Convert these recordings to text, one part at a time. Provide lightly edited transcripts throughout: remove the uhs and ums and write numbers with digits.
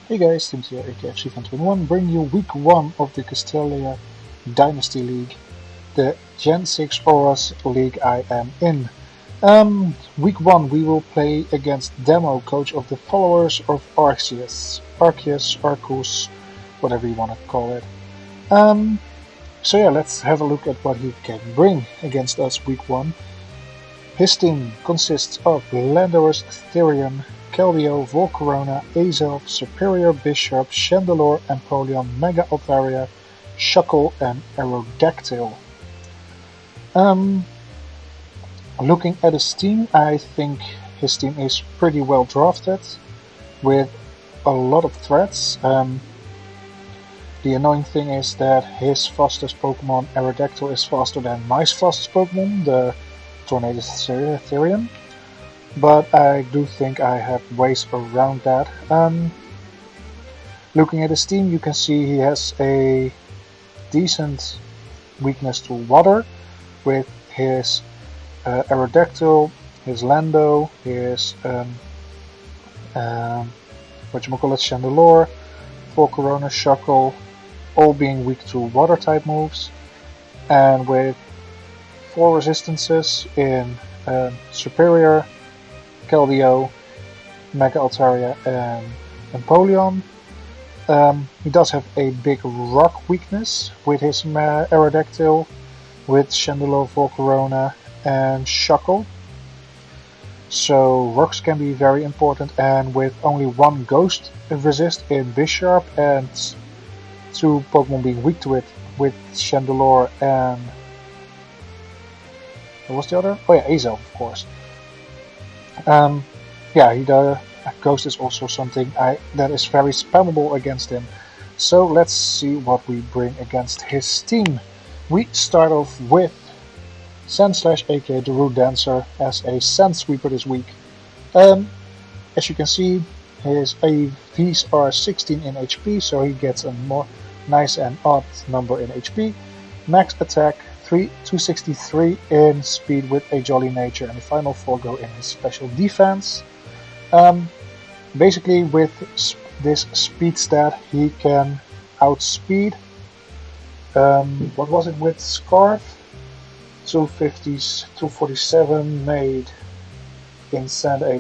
Hey guys, Tim here, AKFC Fan 21, bringing you week 1 of the Castelia Dynasty League, the Gen 6 Auras League I am in. Week 1 we will play against Demo, coach of the followers of Arceus. Arceus, whatever you want to call it. So yeah, let's have a look at what he can bring against us week 1. His team consists of Landorus, Therion, Keldeo, Volcarona, Azelf, Superior Bishop, Chandelure, Empoleon, Mega Altaria, Shuckle, and Aerodactyl. Looking at his team, I think his team is pretty well drafted, with a lot of threats. The annoying thing is that his fastest Pokemon, Aerodactyl, is faster than my fastest Pokemon, the Tornado Therion. But I do think I have ways around that. Looking at his team, you can see he has a decent weakness to water with his Aerodactyl, his Lando, his Chandelure, Volcarona, Shuckle, all being weak to water type moves, and with 4 resistances in Superior, Keldeo, Mega Altaria, and Empoleon. He does have a big rock weakness with his Aerodactyl, with Chandelure, Volcarona, and Shuckle. So rocks can be very important, and with only 1 ghost resist in Bisharp and 2 Pokemon being weak to it with Chandelure and... what was the other? Oh yeah, Azelf, of course. Ghost is also something that is very spammable against him. So let's see what we bring against his team. We start off with Sandslash, aka the Root Dancer, as a Sand Sweeper this week. As you can see, his AVs are 16 in HP, so he gets a more nice and odd number in HP. Max attack 263 in speed with a Jolly Nature, and the final 4 go in his special defense. Basically, with this speed stat, he can outspeed. What was it with Scarf? 250s, 247 made in Sand a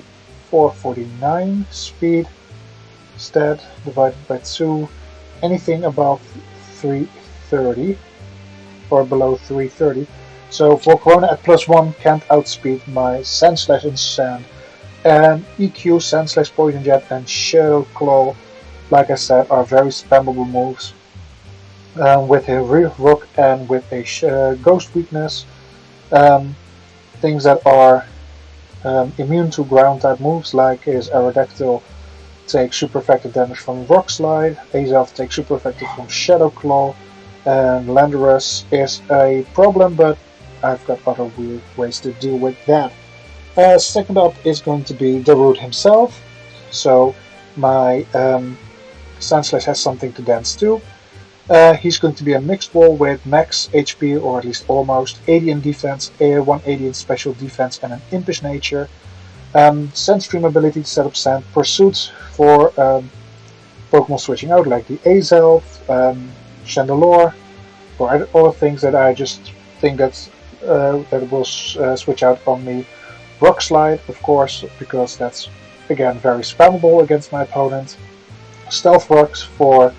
449 speed stat divided by 2. Anything above 330 or below 330. So Volcarona at +1 can't outspeed my Sandslash in Sand. And EQ, Sandslash, Poison Jet, and Shadow Claw, like I said, are very spammable moves. With a Rear Rock and with a Ghost weakness. Things that are immune to ground type moves, like his Aerodactyl takes super effective damage from Rock Slide, Azelf takes super effective from Shadow Claw, and Landorus is a problem, but I've got other weird ways to deal with that. Second up is going to be the Root himself, so my Sandslash has something to dance to. He's going to be a mixed ball with max HP, or at least almost, 80 in defense, 180 in special defense, and an impish nature. Sand Stream ability to set up Sand Pursuits for Pokemon switching out, like the Azelf, Chandelure, or other things that I just think that will switch out on me. Rock Slide, of course, because that's again very spammable against my opponent. Stealth Rocks for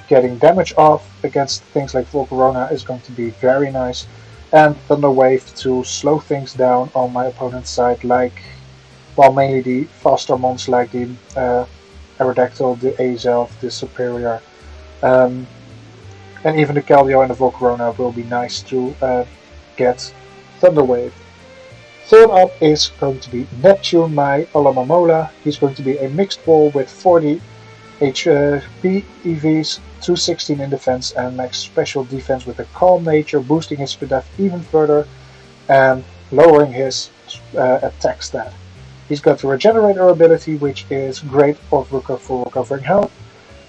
getting damage off against things like Volcarona is going to be very nice. And Thunder Wave to slow things down on my opponent's side, mainly the faster mons like the Aerodactyl, the Azelf, the Superior. And even the Keldeo and the Volcarona will be nice to get Thunder Wave. Third up is going to be Neptune, my Alamamola. He's going to be a mixed ball with 40 HP EVs, 216 in defense, and max special defense with a Calm Nature, boosting his speed def even further and lowering his attack stat. He's got the Regenerator ability, which is great for recovering health.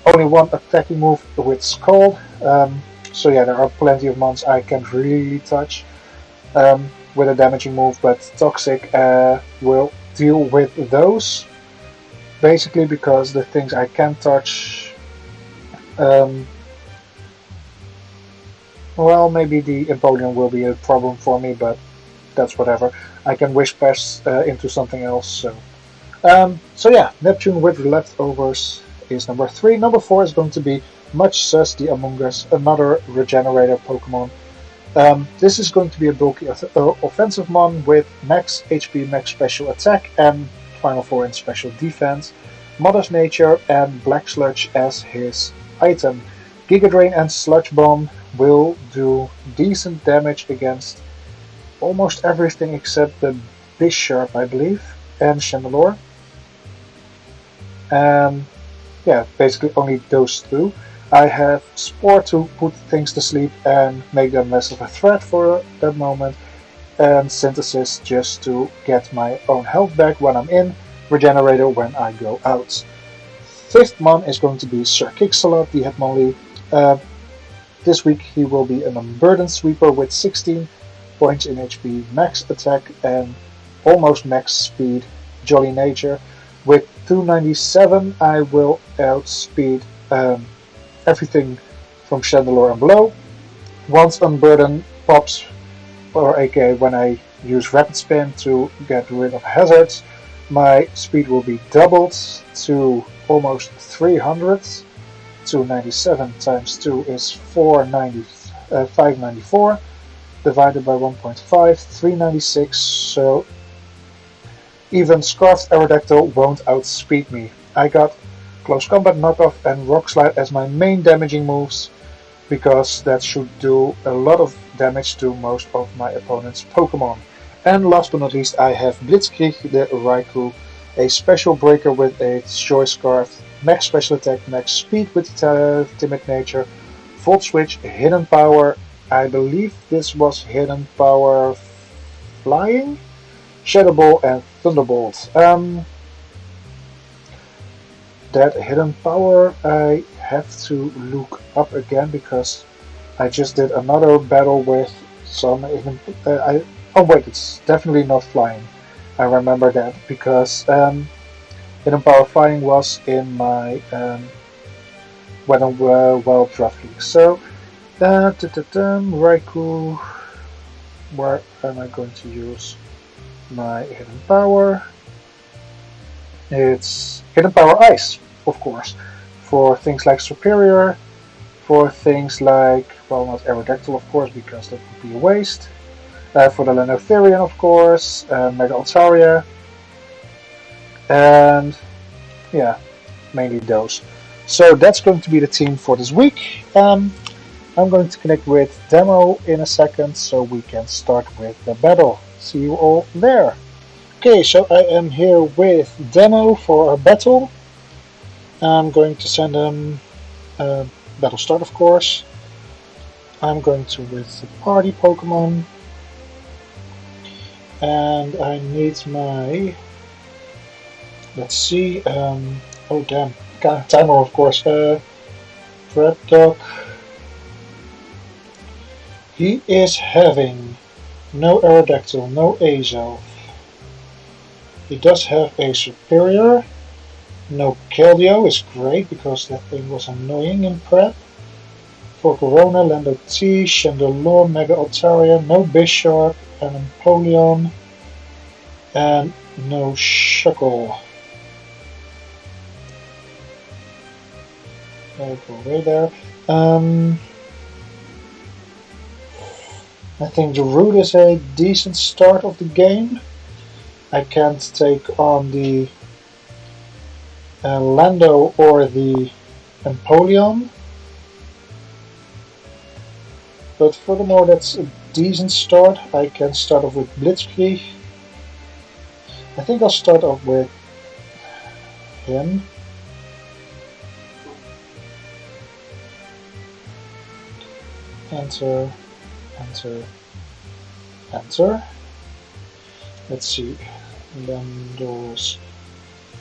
Only 1 attacking move with Scald, so yeah, there are plenty of mons I can't really touch with a damaging move, but Toxic will deal with those. basically because the things I can touch, um, well, maybe the Empoleon will be a problem for me, but that's whatever. I can wish pass into something else. So yeah, Neptune with leftovers is number 3. Number 4 is going to be Much Sus the Among Us, another regenerator Pokemon. This is going to be a bulky offensive mon with max HP, max special attack, and Final 4 in special defense. Mother's Nature and Black Sludge as his item. Giga Drain and Sludge Bomb will do decent damage against almost everything except the Bisharp, I believe, and Chandelure. Yeah, basically only those two. I have Spore to put things to sleep and make them less of a threat for that moment, and Synthesis just to get my own health back when I'm in, Regenerator when I go out. Fifth mon is going to be Sir Kixalot, the Hitmonlee. This week he will be an Unburdened Sweeper with 16 points in HP, max attack, and almost max speed, Jolly Nature. With 297 I will outspeed everything from Chandelure and below. Once Unburden pops, or aka when I use Rapid Spin to get rid of hazards, my speed will be doubled to almost 300. 297 times 2 is 594, divided by 1.5, 396, so even Scarfed Aerodactyl won't outspeed me. I got Close Combat Knockoff and Rock Slide as my main damaging moves, because that should do a lot of damage to most of my opponent's Pokemon. And last but not least, I have Blitzkrieg the Raikou, a special breaker with a Choice Scarf, max special attack, max speed with Timid Nature, Volt Switch, Hidden Power, I believe this was Hidden Power Flying, Shadow Ball and Thunderbolt. That Hidden Power I have to look up again because I just did another battle with some Hidden... oh wait, it's definitely not Flying. I remember that because Hidden Power Flying was in my Wet n Wild Draft League. So, Raikou, where am I going to use my Hidden Power? It's Hidden Power Ice, of course, for things like Superior, for things like, well, not Aerodactyl, of course, because that would be a waste. For the Lenotherian, of course, Mega Altaria, and yeah, mainly those. So that's going to be the team for this week. I'm going to connect with Demo in a second so we can start with the battle. See you all there. Okay, so I am here with Demo for our battle. I'm going to send him battle start, of course. I'm going to with the party Pokemon. And I need my, let's see, oh damn, timer of course, Red Dog. He is having no Aerodactyl, no Azelf. He does have a Superior, no Keldeo is great because that thing was annoying in prep. For Corona, Lando T, Chandelure, Mega Altaria, no Bisharp, and Empoleon, and no Shuckle. I'll go away there. I think the route is a decent start of the game. I can't take on the Lando or the Empoleon. But furthermore, that's a decent start. I can start off with Blitzkrieg. I think I'll start off with him. Enter, enter, enter. Let's see. Lando's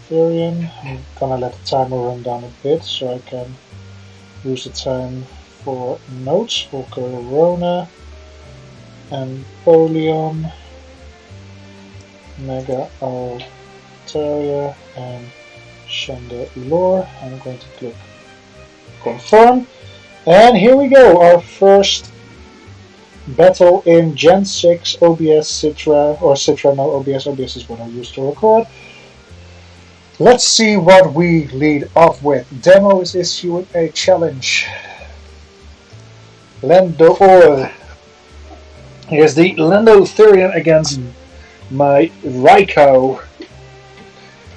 Therian. I'm gonna let the timer run down a bit so I can use the time for notes for Corona, Empoleon, Mega Altaria, and Chandelure. I'm going to click confirm. And here we go, our first battle in Gen 6 OBS Citra, or Citra no OBS. OBS is what I use to record. Let's see what we lead off with. Demo is issuing a challenge. Landor. Here's the Landotherian against my Raikou,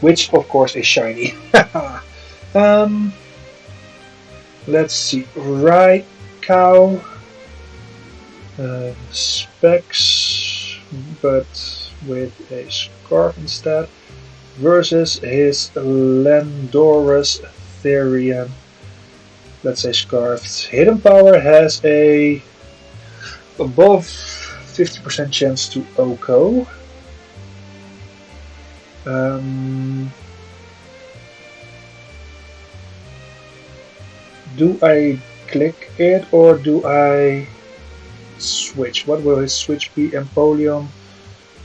which of course is shiny. Let's see, Raikou, specs, but with a scarf instead, versus his Landorus Therian. Let's say scarfed. Hidden power has a above 50% chance to OHKO. Do I click it or do I switch? What will his switch be? Empoleon,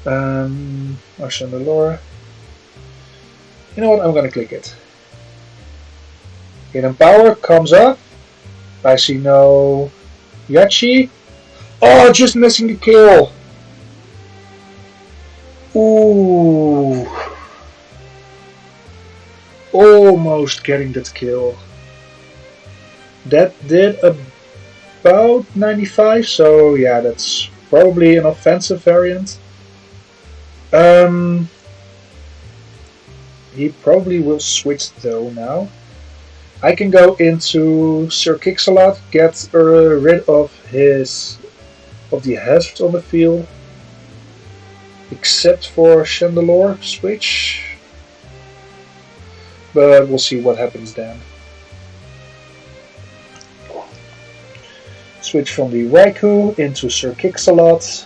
Chandelure. You know what? I'm gonna click it. Hidden power comes up. I see no Yachi. Oh, just missing the kill. Ooh. Almost getting that kill. That did about 95, so yeah, that's probably an offensive variant. He probably will switch though now. I can go into Sir Kixalot, get rid of the hazards on the field, except for Chandelure switch. But we'll see what happens then. Switch from the Raikou into Sir Kixalot.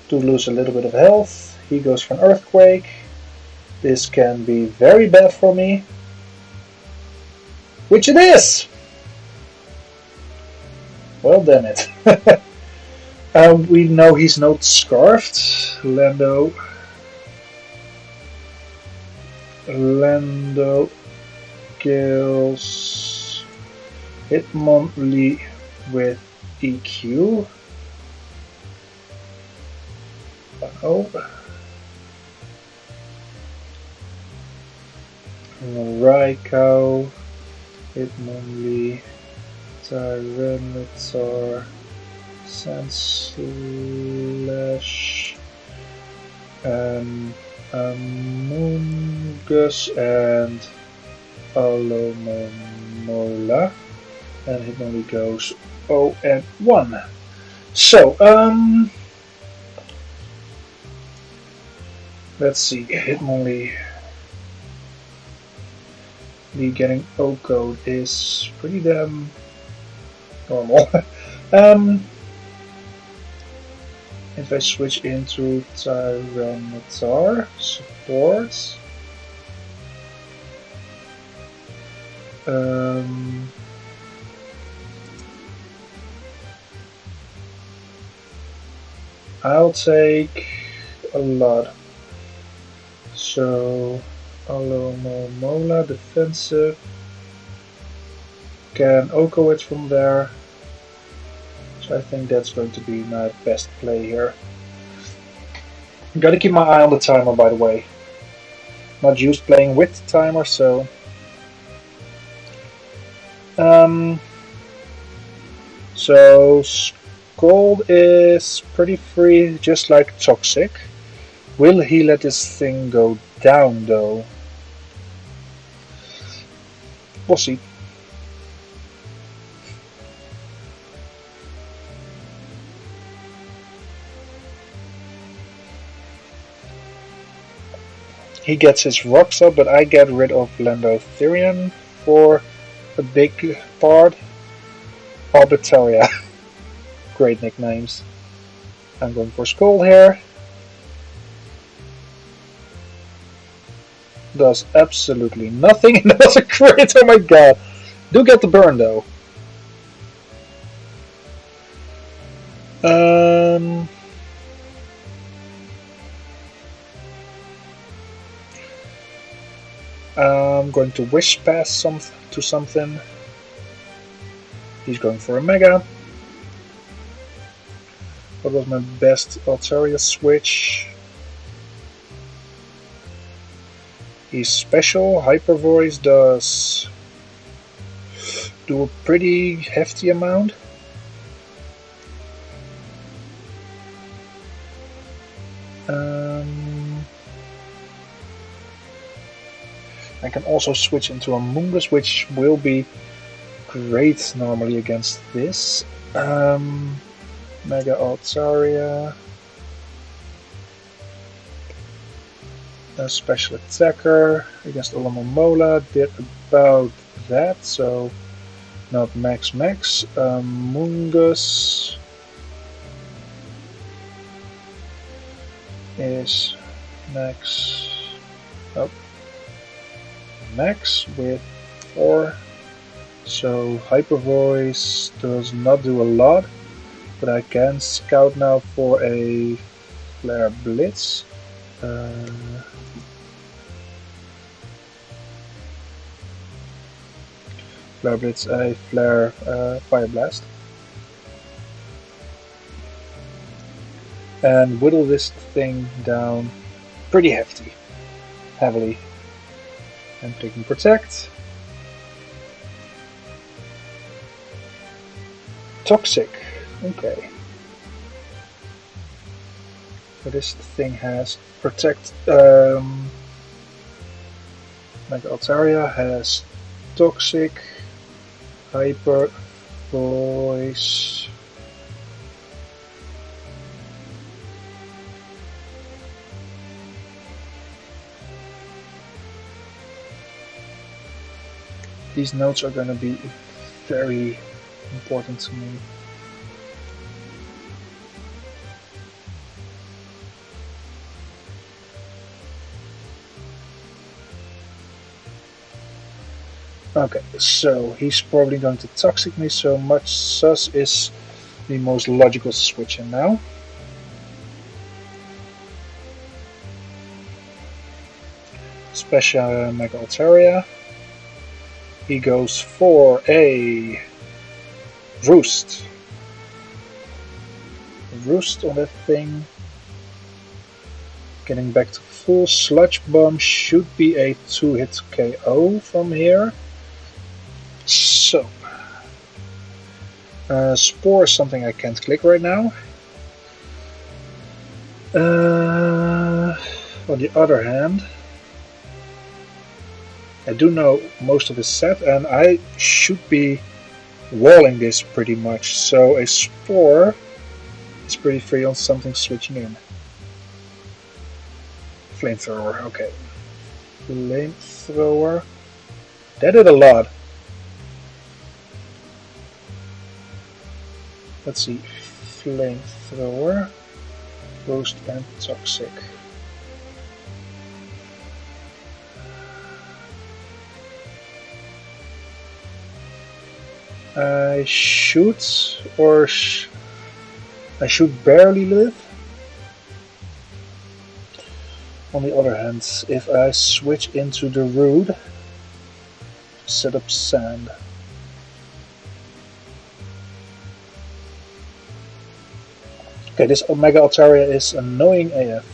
To lose a little bit of health. He goes for an Earthquake. This can be very bad for me. Which it is! Well, damn it. We know he's not scarfed. Lando kills Hitmonlee with EQ. Oh. Raikou, Hitmonlee, Tyranitar, Sandslash, Amoonguss, and Alomomola, and Hitmonlee goes 0 and 1. So, let's see, Hitmonlee. The getting OHKO'd is pretty damn normal. If I switch into Tyranitar support, I'll take a lot. So Alomomola defensive, can OHKO it from there, so I think that's going to be my best play here. Gotta keep my eye on the timer, by the way. Not used playing with the timer, so so Scald is pretty free, just like Toxic. Will he let this thing go down though? We'll see. He gets his rocks up, but I get rid of Landotherian for a big part. Arbitaria. Great nicknames. I'm going for Skull here. Does absolutely nothing, and that was a crit, oh my god. Do get the burn though. I'm going to wish pass to something. He's going for a Mega. What was my best Altaria switch? He's special. Hyper Voice does do a pretty hefty amount. I can also switch into a Moongus, which will be great normally against this. Mega Altaria. A special attacker against Olomomola did about that, so not max. Moongus is max. Oh, max with 4. So Hyper Voice does not do a lot, but I can scout now for a Flare Blitz. Flare Blitz, a Flare Fire Blast. And whittle this thing down pretty heavily. And taking Protect. Toxic, okay. So this thing has Protect. Mega Altaria has Toxic, Hyper Voice. These notes are going to be very important to me. Okay, so he's probably going to Toxic me, so much sus is the most logical switch in now. Special Mega Altaria. He goes for a Roost. Roost on that thing. Getting back to full. Sludge Bomb should be a 2-hit KO from here. So, Spore is something I can't click right now. On the other hand, I do know most of his set, and I should be walling this pretty much, so a Spore is pretty free on something switching in. Flamethrower, okay. Flamethrower. That did a lot. Let's see. Flamethrower. Boost and Toxic. I shoot, or I should barely live. On the other hand, if I switch into the Rude, set up Sand. Okay, this Omega Altaria is annoying AF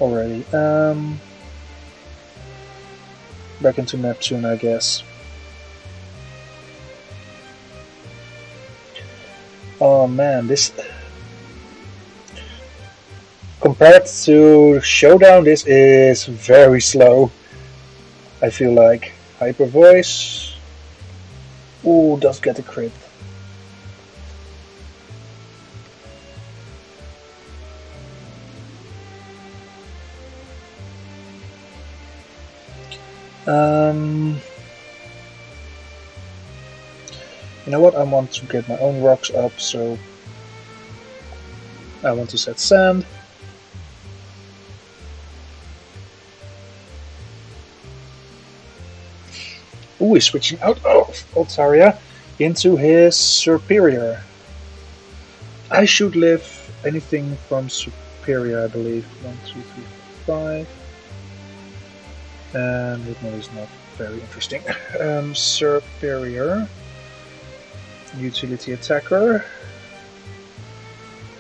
already. Back into Neptune, I guess. Oh man, this... Compared to Showdown, this is very slow. I feel like. Hyper Voice. Ooh, does get a crit. You know what, I want to get my own rocks up, so I want to set Sand. Ooh, he's switching out of Altaria into his Superior. I should live anything from Superior, I believe. 1, 2, 3, 4, 5. And it is not very interesting. Superior. Utility attacker.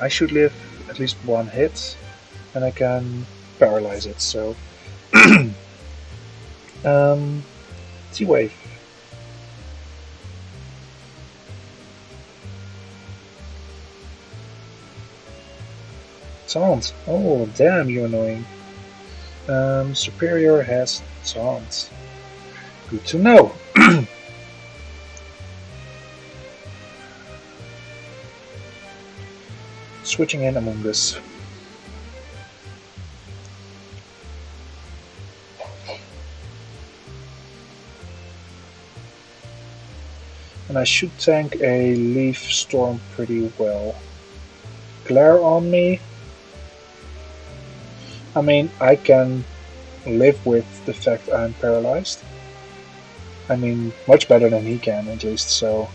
I should live at least one hit, and I can paralyze it, so... T-Wave. Taunt. Oh, damn, you're annoying. Superior has taunt. Good to know. Switching in Among Us. And I should tank a Leaf Storm pretty well. Glare on me. I mean, I can live with the fact I'm paralyzed. I mean, much better than he can, at least, so...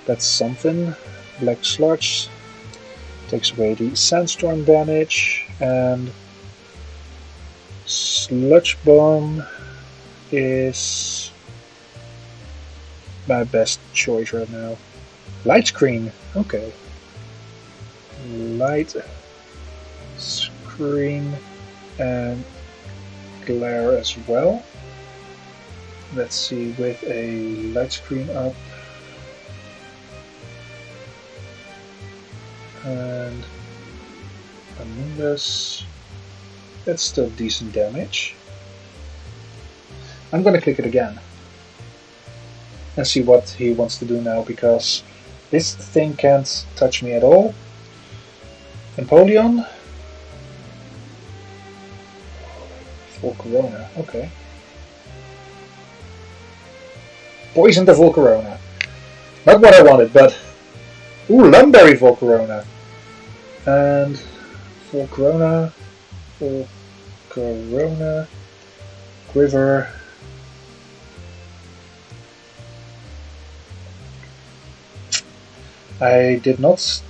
That's something. Black Sludge takes away the Sandstorm damage, and... Sludge Bomb is... my best choice right now. Light Screen, okay. Light Screen and Glare as well. Let's see, with a Light Screen up and Among Us, that's still decent damage. I'm gonna click it again and see what he wants to do now, because this thing can't touch me at all. Empoleon. Volcarona, okay. Poisoned the Volcarona. Not what I wanted, but... Ooh, Lumberry Volcarona. And... Volcarona... Quiver... I did not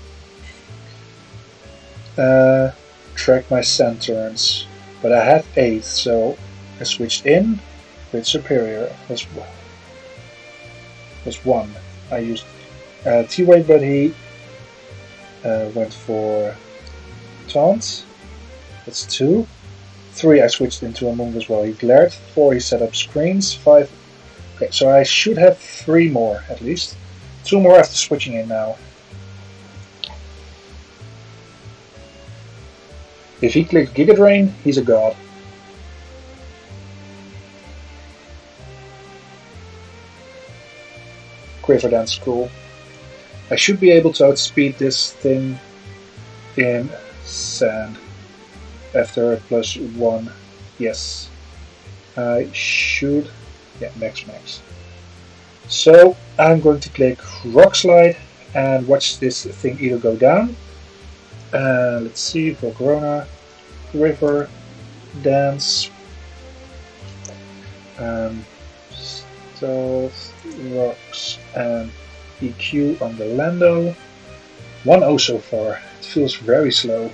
track my sand turns, but I had 8, so I switched in with Superior. Was 1. I used T-Wave, but he went for Taunt. That's 2. 3 I switched into Among as well. He glared. 4 he set up screens. 5. Okay, so I should have 3 more at least. 2 more after switching in now. If he clicked Giga Drain, he's a god. Quiver Dance, cool. I should be able to outspeed this thing in sand after +1. Yes. I should. Yeah, max. So I'm going to click Rock Slide and watch this thing either go down. Let's see, Volcarona, River, Dance, Stealth, Rocks, and EQ on the Lando. 1-0 so far. It feels very slow.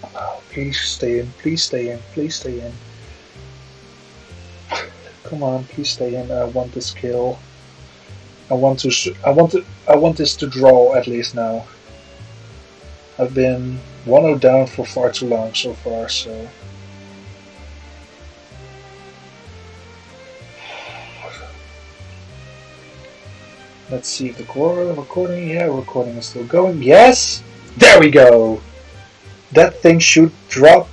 Oh, please stay in, please stay in, please stay in. Come on, please stay in. I want this kill. I want this to draw at least now. I've been 1-0 down for far too long so far, so. Let's see if the recording. Yeah, recording is still going. Yes! There we go! That thing should drop.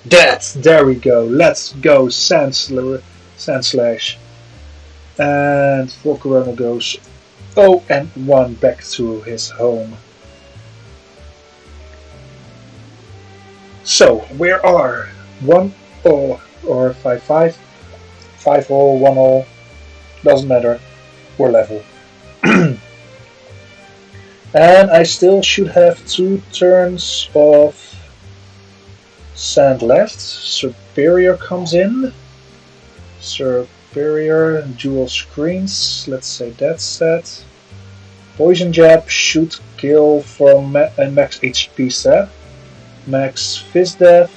There we go. Let's go, Sand Slash. And Volcarona goes 0-1 back to his home. So we are 1-0 or 5-5, 5-0, 1-0. Doesn't matter. We're level. And I still should have 2 turns of sand left. Superior comes in. Superior, dual screens, let's say that's set. Poison Jab should kill from a max HP set. Max Fizz Def.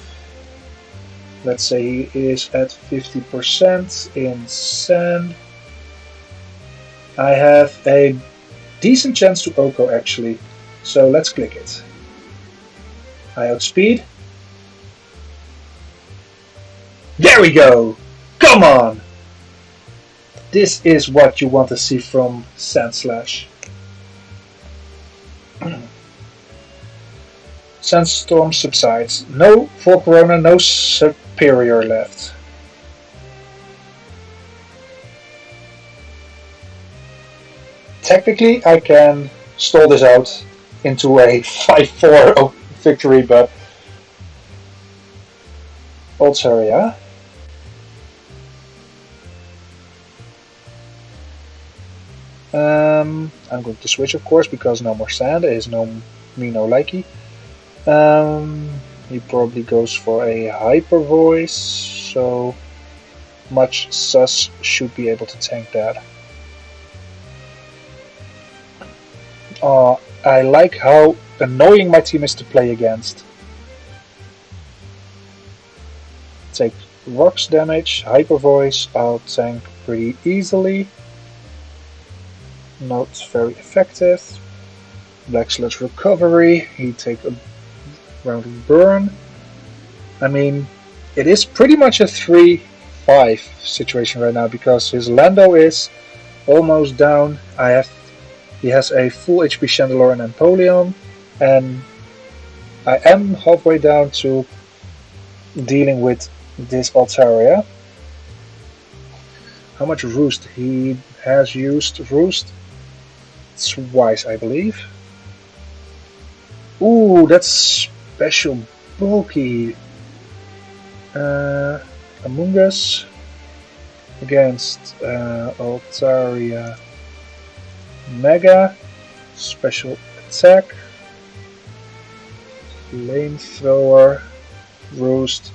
Let's say he is at 50% in sand. I have a decent chance to Oko actually, so let's click it. I outspeed. There we go! Come on! This is what you want to see from Sandslash. Sandstorm subsides. No for Corona, no Superior left. Technically, I can stall this out into a 5-4 victory, but Altaria. I'm going to switch, of course, because no more sand. There is no me, no likey. He probably goes for a hyper voice, so much sus should be able to tank that. I like how annoying my team is to play against. Take rocks damage, hyper voice, I'll tank pretty easily. Not very effective. Black Sludge recovery, he take a round of burn. I mean, it is pretty much a 3-5 situation right now because his Lando is almost down. He has a full HP Chandelure and Empoleon, and I am halfway down to dealing with this Altaria. How much Roost? He has used Roost twice, I believe. Ooh, that's special bulky. Among Us against Altaria. Mega, special attack, flamethrower, roost,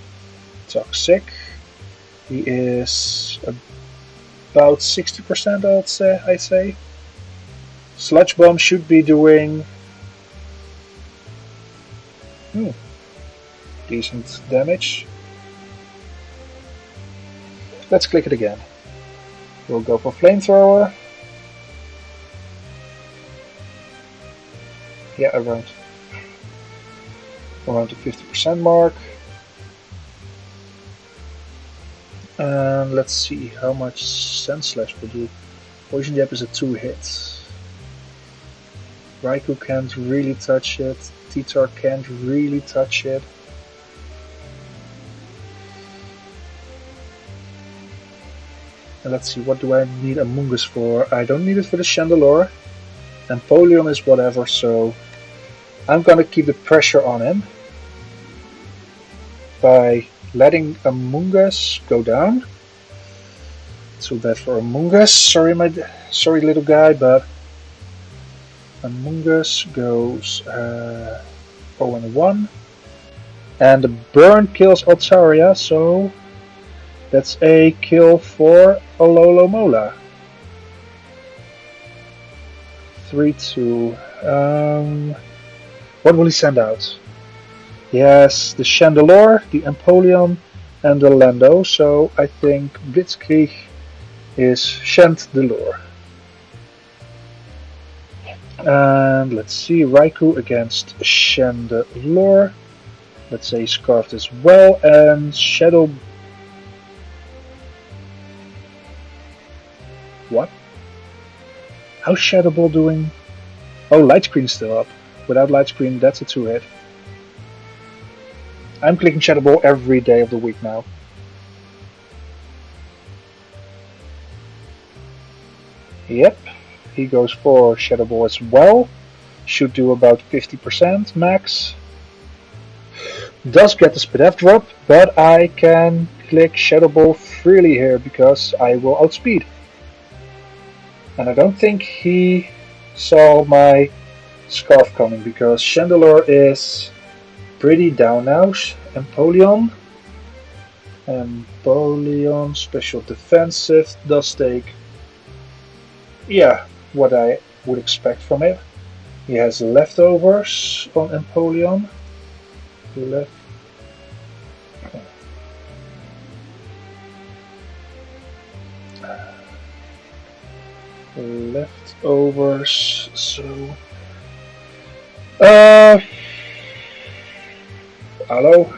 toxic. He is about 60%, I'd say. Sludge Bomb should be doing decent damage. Let's click it again. We'll go for flamethrower. Yeah, around the 50% mark. And let's see how much Sandslash will do. Poison Jab is a 2-hit. Raikou can't really touch it. Titar can't really touch it. And let's see, what do I need Among Us for? I don't need it for the Chandelure. Empoleon is whatever, so I'm gonna keep the pressure on him by letting Among Us go down. Too bad for Among Us. Sorry, little guy, but Among Us goes 0-1, and the burn kills Altaria, so that's a kill for Ololomola. 3-2. What will he send out? He has the Chandelure, the Empoleon, and the Lando, so I think Blitzkrieg is Chandelure. And let's see, Raikou against Chandelure. Let's say Scarfed as well, and Shadow. What? How's Shadow Ball doing? Oh, Light Screen is still up. Without Light Screen, that's a 2-hit. I'm clicking Shadow Ball every day of the week now. Yep, he goes for Shadow Ball as well. Should do about 50% max. Does get the Speed F drop, but I can click Shadow Ball freely here because I will outspeed. And I don't think he saw my Scarf coming because Chandelure is pretty down now. Empoleon, special defensive, does take, yeah, what I would expect from it. He has leftovers on Empoleon. left. Leftovers, so hello.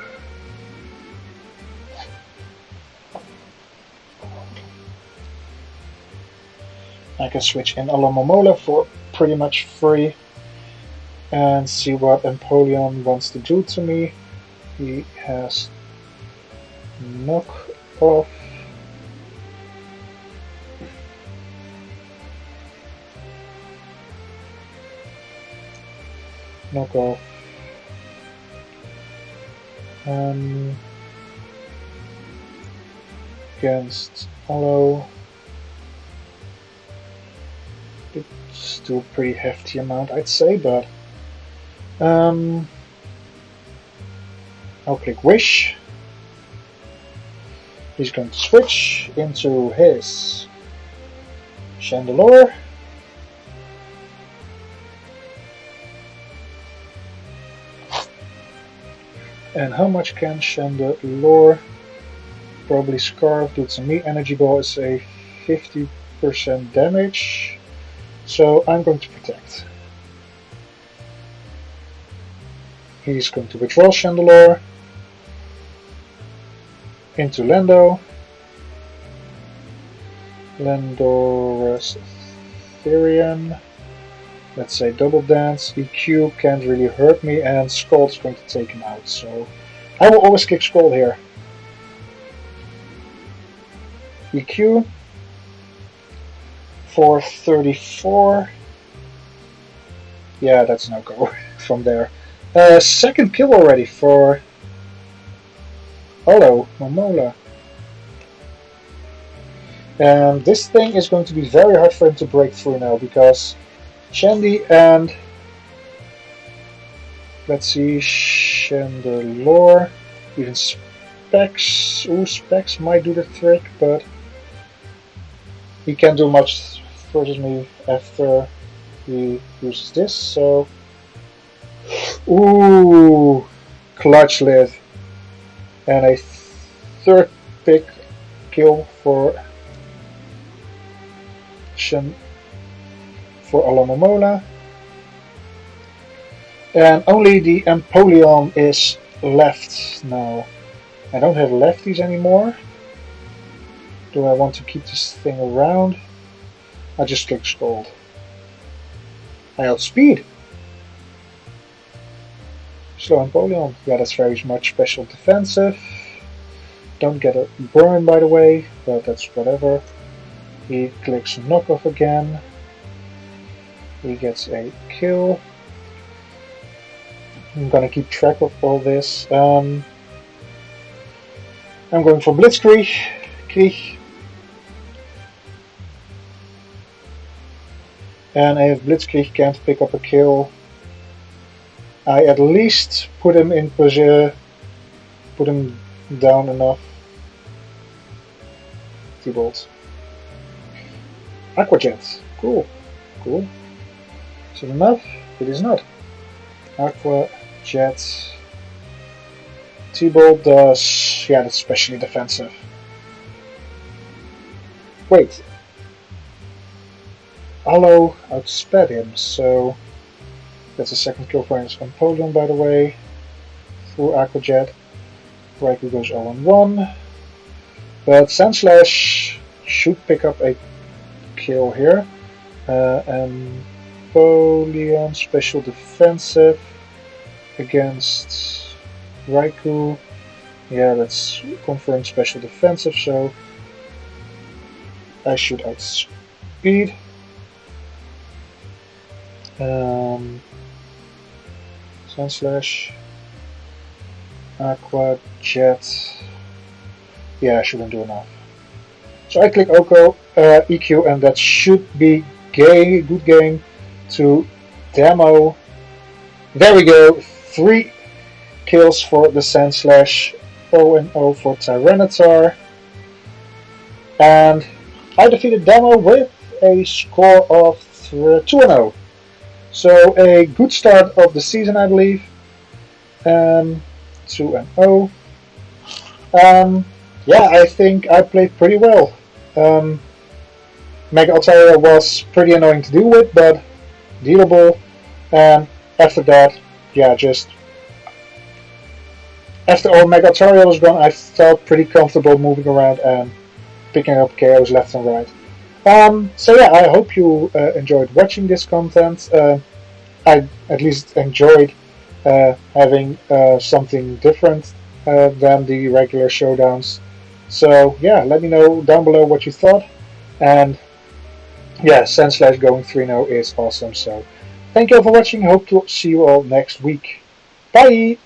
I can switch in Alamomola for pretty much free and see what Empoleon wants to do to me. He has knock off. Knock off. Against Hollow. It's still a pretty hefty amount, I'd say, but I'll click Wish. He's going to switch into his Chandelure. And how much can Chandelure probably Scarf do to me? Energy Ball is a 50% damage, so I'm going to protect. He's going to withdraw Chandelure into Lando. Landora's Therian. Let's say Double Dance. EQ can't really hurt me, and Scald's going to take him out, so I will always kick Scald here. EQ for 34. Yeah, that's no go from there. Second kill already for Momola. And this thing is going to be very hard for him to break through now, because Shandy and, let's see, Chandelure, even Specs. Ooh, Specs might do the trick, but he can't do much versus me after he uses this, so. Ooh, clutch lid. And a third pick kill for Alamomola. And only the Empoleon is left now. I don't have lefties anymore. Do I want to keep this thing around? I just click Scald. I outspeed. Slow Empoleon. Yeah, that's very much special defensive. Don't get a burn, by the way, but that's whatever. He clicks knockoff again. He gets a kill. I'm gonna keep track of all this. I'm going for Blitzkrieg. And if Blitzkrieg can't pick up a kill, I at least put him in position, put him down enough. T-Bolt. Aqua Jet. Cool. Cool. Is it enough? It is not. Aqua Jet. T-Bolt does. Yeah, that's especially defensive. Wait. Hollow outsped him, so that's a second kill for his Empoleon, by the way. Through Aqua Jet. Raikou goes 0-1. But Sandslash should pick up a kill here. Empoleon special defensive against Raikou. Yeah, that's confirmed special defensive, so I should outspeed. Sandslash. Aqua Jet. Yeah, I shouldn't do enough. So I click EQ, and that should be good game to demo. There we go. 3 kills for the Sandslash. 0-0 for Tyranitar. And I defeated Demo with a score of 2-0. So a good start of the season, I believe. 2-0. Yeah, I think I played pretty well. Mega Altaria was pretty annoying to deal with, but dealable. And after that, yeah, just after all Mega Altaria was gone, I felt pretty comfortable moving around and picking up KOs left and right. So yeah, I hope you enjoyed watching this content. I at least enjoyed having something different than the regular showdowns. So yeah, let me know down below what you thought. And yeah, Sand/Slash going 3-0 is awesome. So thank you all for watching. Hope to see you all next week. Bye!